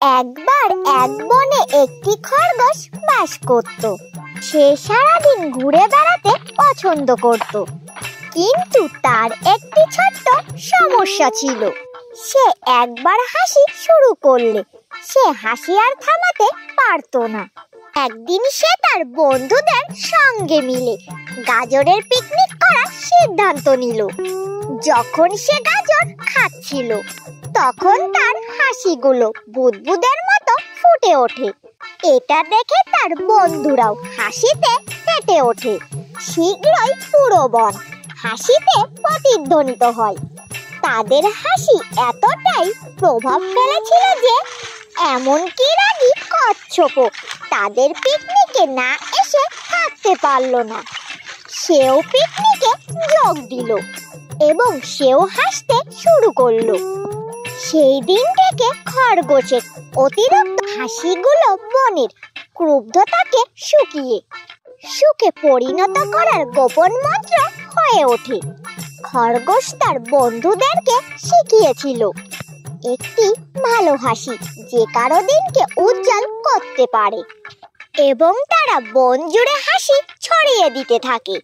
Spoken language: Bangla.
একবার এক বনে একটি খরগোশ বাস করত। সে সারাদিন ঘুরে বেড়াতে পছন্দ করত, কিন্তু তার একটি ছোট্ট সমস্যা ছিল। সে একবার হাসি শুরু করলে সে হাসি আর থামাতে পারত না। একদিন সে তার বন্ধুদের সঙ্গে মিলে গাজরের পিকনিক করার সিদ্ধান্ত নিল। যখন সে গাজর খাচ্ছিল, তখন তার হাসিগুলো বুদবুদের মতো ফুটে ওঠে। এটা দেখে তার বন্ধুরাও হাসিতে ফেটে ওঠে। শীঘ্রই পুরো বন হাসিতে প্রতিধ্বনিত হয়। তাদের হাসি এতটাই প্রভাব ফেলেছিল যে এমনকি রাগী কচ্ছপও তাদের পিকনিকে না এসে থাকতে পারল না। সেও পিকনিকে যোগ দিল এবং সেও হাসতে শুরু করলো। সেই দিন থেকে খরগোশের অতিরিক্ত হাসিগুলো বনের ক্রুদ্ধতাকে সুখে পরিণত করার গোপন মন্ত্র হয়ে ওঠে। খরগোশ তার বন্ধুদেরকে শিখিয়েছিল একটি ভালো হাসি যে কারো দিনকে উজ্জ্বল করতে পারে, এবং তারা বন জুড়ে হাসি ছড়িয়ে দিতে থাকে।